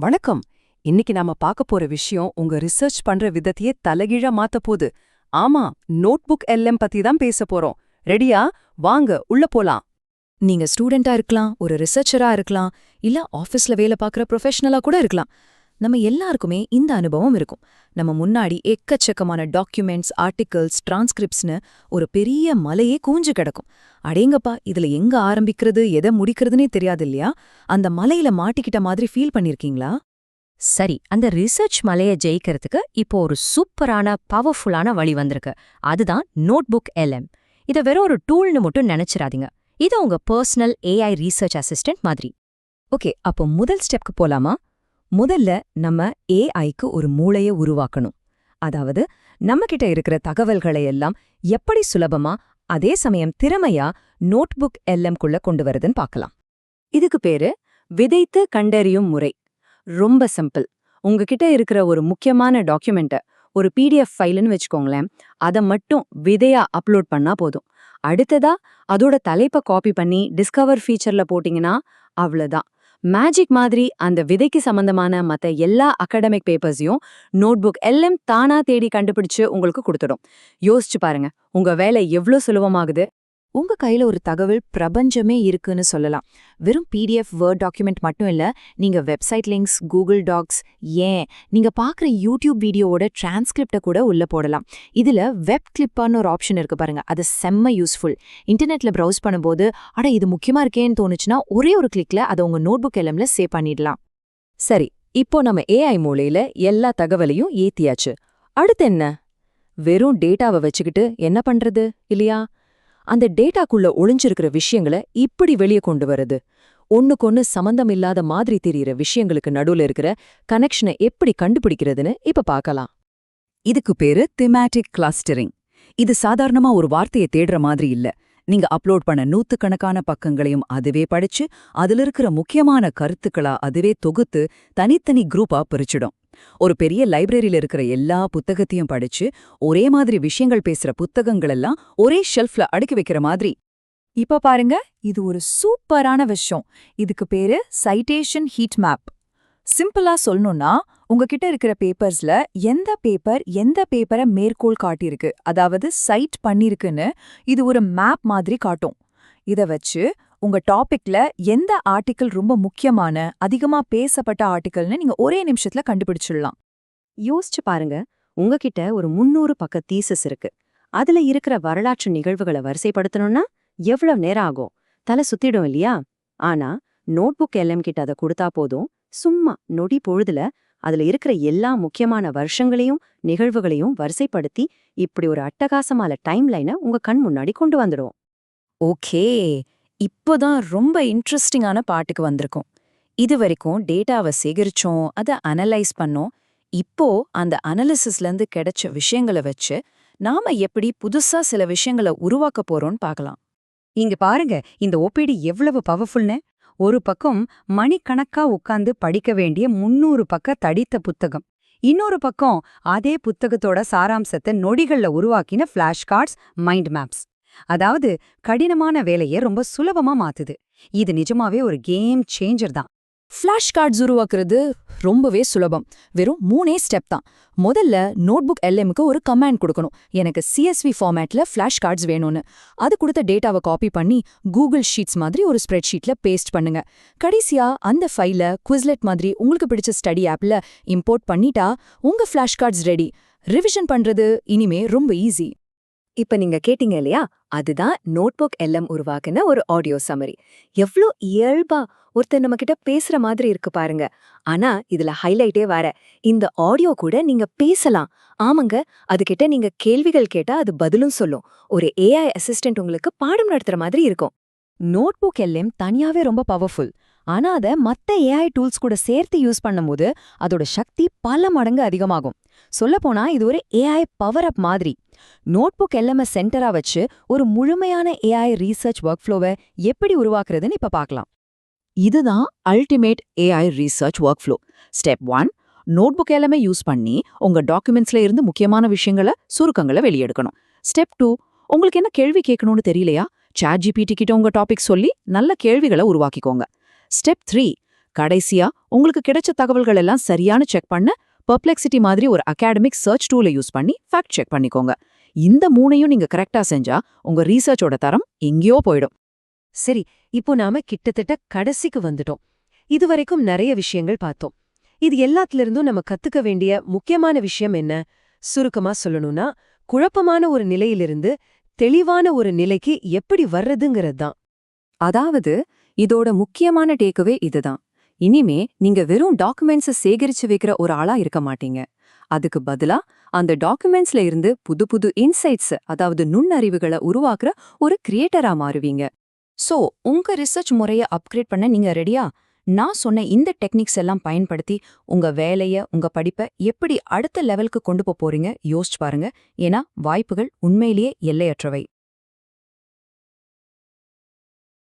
வணக்கம். இன்னைக்கு நாம பார்க்க போற விஷயம் உங்க ரிசர்ச் பண்ற விதத்தையே தலைகீழா மாத்த போகுது. ஆமா, நோட்புக் எல்எம் பத்தி தான் பேச போறோம். ரெடியா? வாங்க உள்ள போலாம். நீங்க ஸ்டூடெண்டா இருக்கலாம், ஒரு ரிசர்ச்சரா இருக்கலாம், இல்ல ஆஃபீஸ்ல வேலை பார்க்குற ப்ரொஃபஷனலா கூட இருக்கலாம். நம்ம எல்லாருக்குமே இந்த அனுபவம் இருக்கும். நம்ம முன்னாடி எக்கச்சக்கமான டாக்குமெண்ட்ஸ், ஆர்டிகல்ஸ், டிரான்ஸ்கிரிப்ட்ஸ்னு ஒரு பெரிய மலையே கூஞ்சு கிடக்கும். அடேங்கப்பா, இதுல எங்க ஆரம்பிக்கிறது, எதை முடிக்கிறதுனே தெரியாது இல்லையா? அந்த மலையில மாட்டிக்கிட்ட மாதிரி ஃபீல் பண்ணிருக்கீங்களா? சரி, அந்த ரிசர்ச் மலையை ஜெயிக்கிறதுக்கு இப்போ ஒரு சூப்பரான பவர்ஃபுல்லான வழி வந்திருக்கு. அதுதான் நோட்புக் எல்எம். இதை வெறும் ஒரு டூல்னு மட்டும் நினைச்சிராதீங்க. இது உங்க பர்சனல் ஏஐ ரிசர்ச் அசிஸ்டன்ட் மாதிரி. ஓகே, அப்போ முதல் ஸ்டெப்க்கு போலாமா? முதல்ல நம்ம ஏஐக்கு ஒரு மூளையை உருவாக்கணும். அதாவது நம்மகிட்ட இருக்கிற தகவல்களை எல்லாம் எப்படி சுலபமா, அதே சமயம் திறமையா நோட்புக் எல்எம்குள்ள கொண்டு வருதுன்னு பார்க்கலாம். இதுக்கு பேரு விதைத்து கண்டறியும் முறை. ரொம்ப சிம்பிள். உங்ககிட்ட இருக்கிற ஒரு முக்கியமான டாக்குமெண்ட்டை ஒரு பிடிஎஃப் ஃபைல்னு வச்சுக்கோங்களேன். அதை மட்டும் விதையா அப்லோட் பண்ணா போதும். அடுத்ததா அதோட தலைப்பை காப்பி பண்ணி டிஸ்கவர் ஃபீச்சர்ல போட்டிங்கன்னா அவ்வளோதான். மேஜிக் மாதிரி அந்த விதைக்கு சம்பந்தமான மற்ற எல்லா அகாடமிக் பேப்பர்ஸையும் நோட்புக் எல்எம் தானா தேடி கண்டுபிடிச்சு உங்களுக்கு கொடுத்துடும். யோசிச்சு பாருங்க, உங்க வேலை எவ்வளோ சுலபமாகுது. உங்க கையில ஒரு தகவல் பிரபஞ்சமே இருக்குன்னு சொல்லலாம். வெறும் பிடிஎஃப் வேர்ட் டாக்குமெண்ட் மட்டும் இல்ல, நீங்க வெப்சைட் லிங்க்ஸ், கூகுள் டாக்ஸ், ஏன் நீங்க பாக்குற யூடியூப் வீடியோவோட டிரான்ஸ்கிரிப்ட கூட உள்ள போடலாம். இதுல வெப் கிளிப்பான்னு ஒரு ஆப்ஷன் இருக்கு பாருங்க, அது செம்ம யூஸ்ஃபுல். இன்டர்நெட்ல ப்ரௌஸ் பண்ணும்போது அட இது முக்கியமா இருக்கேன்னு தோணுச்சுன்னா ஒரே ஒரு கிளிக்ல அதை உங்க நோட்புக் எல்எம்ல சேவ் பண்ணிடலாம். சரி, இப்போ நம்ம ஏஐ மூளையில எல்லா தகவலையும் ஏத்தியாச்சு. அடுத்து என்ன? வெறும் டேட்டாவை வச்சுக்கிட்டு என்ன பண்றது இல்லையா? அந்த டேட்டாக்குள்ள ஒளிஞ்சிருக்கிற விஷயங்களை இப்படி வெளியே கொண்டு வருது. ஒண்ணுக்கொன்னு சம்பந்தம் இல்லாத மாதிரி தெரியிற விஷயங்களுக்கு நடுவுல இருக்கிற கனெக்ஷனை எப்படி கண்டுபிடிக்கிறதுன்னு இப்ப பார்க்கலாம். இதுக்கு பேரு திமேட்டிக் கிளஸ்டரிங். இது சாதாரணமா ஒரு வார்த்தையை தேடுற மாதிரி இல்ல. நீங்க அப்லோட் பண்ண நூத்துக்கணக்கான பக்கங்களையும் அதுவே படிச்சு அதுல இருக்கிற முக்கியமான கருத்துக்களா அதுவே தொகுத்து தனித்தனி குரூப்பா பிரிச்சிடும். ஒரு பெரிய லைப்ரரியில இருக்கிற எல்லா புத்தகத்தையும் படிச்சு ஒரே மாதிரி விஷயங்கள் பேசுற புத்தகங்கள் எல்லாம் ஒரே ஷெல்ஃப்ல அடுக்கி வைக்கிற மாதிரி. இப்ப பாருங்க, இது ஒரு சூப்பரான விஷயம். இதுக்கு பேரு சைட்டேஷன் ஹீட் மேப். சிம்பிளா சொல்லணும்னா, உங்ககிட்ட இருக்கிற பேப்பர்ஸ்ல எந்த பேப்பரை மேற்கோள் காட்டியிருக்கு, அதாவது சைட் பண்ணிருக்குன்னு இது ஒரு மேப் மாதிரி காட்டும். இத வச்சு உங்க டாபிக்ல எந்த ஆர்டிக்கிள் ரொம்ப முக்கியமான, அதிகமா பேசப்பட்ட ஆர்டிக்கிள்னு நீங்க ஒரே நிமிஷத்துல கண்டுபிடிச்சிடலாம். யோசிச்சு பாருங்க, உங்ககிட்ட ஒரு 300 பக்க தீசஸ் இருக்கு. அதுல இருக்கிற வரலாற்று நிகழ்வுகளை வரிசைப்படுத்தணும்னா எவ்வளவு நேரம் ஆகும்? தலை சுத்திடும் இல்லையா? ஆனா நோட்புக் எல்எம் கிட்ட அதை கொடுத்தா போதும், சும்மா நொடி பொழுதுல அதுல இருக்கிற எல்லா முக்கியமான வருஷங்களையும் நிகழ்வுகளையும் வரிசைப்படுத்தி இப்படி ஒரு அட்டகாசமான டைம்லைனை உங்க கண் முன்னாடி கொண்டு வந்துடும். ஓகே, இப்போதான் ரொம்ப இன்ட்ரெஸ்டிங்கான பாட்டுக்கு வந்திருக்கோம். இது வரைக்கும் டேட்டாவை சேகரிச்சோம், அதை அனலைஸ் பண்ணோம். இப்போ அந்த அனாலிசிஸ்லேருந்து கிடைச்ச விஷயங்களை வச்சு நாம எப்படி புதுசா சில விஷயங்களை உருவாக்க போறோம்னு பார்க்கலாம். இங்க பாருங்க, இந்த ஓபிடி எவ்வளவு பவர்ஃபுல்னு. ஒரு பக்கம் மணிக்கணக்கா உட்கார்ந்து படிக்க வேண்டிய 300 பக்க தடித்த புத்தகம், இன்னொரு பக்கம் அதே புத்தகத்தோட சாராம்சத்தை நொடிகள்ல உருவாக்கின ஃபிளாஷ் கார்ட்ஸ், மைண்ட் மேப்ஸ். அதாவது கடினமான வேலையை ரொம்ப சுலபமா மாத்துது. இது நிஜமாவே ஒரு கேம் சேஞ்சர் தான். ஃபிளாஷ் கார்ட்ஸ் உருவாக்குறது ரொம்பவே சுலபம். வெறும் 3 ஸ்டெப் தான். முதல்ல நோட்புக் எல்எம்க்கு ஒரு கமாண்ட் கொடுக்கணும், எனக்கு சிஎஸ்வி ஃபார்மேட்ல ஃபிளாஷ் கார்ட்ஸ் வேணும்னு. அது கொடுத்த டேட்டாவை காப்பி பண்ணி கூகுள் ஷீட்ஸ் மாதிரி ஒரு ஸ்ப்ரெட்ஷீட்ல பேஸ்ட் பண்ணுங்க. கடைசியா அந்த ஃபைல குவிஸ்லெட் மாதிரி உங்களுக்கு பிடிச்ச ஸ்டடி ஆப்ல இம்போர்ட் பண்ணிட்டா உங்க ஃபிளாஷ் கார்ட்ஸ் ரெடி. ரிவிஷன் பண்றது இனிமே ரொம்ப ஈஸி. இப்ப நீங்க கேட்டீங்க இல்லையா, அதுதான் நோட்புக் எல்எம் உருவாக்குன ஒரு ஆடியோ சம்மரி. எவ்ளோ இயல்பா ஒருத்தர் நம்ம கிட்ட பேசுற மாதிரி இருக்கு பாருங்க. ஆனா இதுல ஹைலைட்டே வேற, இந்த ஆடியோ கூட நீங்க பேசலாம். ஆமாங்க, அதுகிட்ட நீங்க கேள்விகள் கேட்டா அது பதிலும் சொல்லும். ஒரு ஏஐ அசிஸ்டன்ட் உங்களுக்கு பாடம் நடத்துற மாதிரி இருக்கும். நோட்புக் எல்எம் தனியாவே ரொம்ப பவர்ஃபுல். ஆனா அதை மத்த ஏஐ டூல்ஸ் கூட சேர்த்து யூஸ் பண்ணும்போது அதோட சக்தி பல மடங்கு அதிகமாகும். சொல்லப்போனா இது ஒரு ஏஐ பவர் அப் மாதிரி. நோட்புக் எல்எம் சென்டரா வச்சு ஒரு முழுமையான ஏஐ ரீசர்ச் ஒர்க் ஃப்ளோவை எப்படி உருவாக்குறதுன்னு இப்ப பார்க்கலாம். இதுதான் ultimate AI research work flow. Step 1, notebook LM use பண்ணி உங்க டாக்குமெண்ட்ஸ்ல இருந்து முக்கியமான விஷயங்களை, சுருக்கங்களை வெளியெடுக்கணும். ஸ்டெப் 2, உங்களுக்கு என்ன கேள்வி கேட்கணும்னு தெரியலையா, சாட் ஜிபிடி கிட்ட உங்க டாபிக் சொல்லி நல்ல கேள்விகளை உருவாக்கிக்கோங்க. ஸ்டெப் 3, கடைசியா உங்களுக்கு கிடைச்ச தகவல்கள் எல்லாம் சரியான செக் பண்ண பெர்ப்ளெக்சிட்டி மாதிரி ஒரு அகாடமிக் சர்ச் டூலை யூஸ் பண்ணி ஃபேக்ட் செக் பண்ணிக்கோங்க. இந்த மூணையும் நீங்க கரெக்டா செஞ்சா உங்க ரீசர்ச்சோட தரம் எங்கேயோ போயிடும். சரி, இப்போ நாம கிட்டத்தட்ட கடைசிக்கு வந்துட்டோம். இதுவரைக்கும் நிறைய விஷயங்கள் பார்த்தோம். இது எல்லாத்திலிருந்தும் நம்ம கத்துக்க வேண்டிய முக்கியமான விஷயம் என்ன? சுருக்கமா சொல்லணும்னா, குழப்பமான ஒரு நிலையிலிருந்து தெளிவான ஒரு நிலைக்கு எப்படி வர்றதுங்கிறது தான். அதாவது இதோட முக்கியமான டேக்குவே இதுதான். இனிமே நீங்க வெறும் டாக்குமெண்ட்ஸை சேகரிச்சு வைக்கிற ஒரு ஆளா இருக்க மாட்டீங்க. அதுக்கு பதிலா அந்த டாக்குமெண்ட்ஸ்ல இருந்து புது புது இன்சைட்ஸ், அதாவது நுண்ணறிவுகளை உருவாக்குற ஒரு கிரியேட்டரா மாறுவீங்க. சோ உங்க ரிசர்ச் முறையை அப்கிரேட் பண்ண நீங்க ரெடியா? நான் சொன்ன இந்த டெக்னிக்ஸ் எல்லாம் பயன்படுத்தி உங்க வேலைய, உங்க படிப்பை எப்படி அடுத்த லெவலுக்கு கொண்டு போறீங்க யோசிச்சு பாருங்க. ஏன்னா வாய்ப்புகள் உண்மையிலேயே எல்லையற்றவை.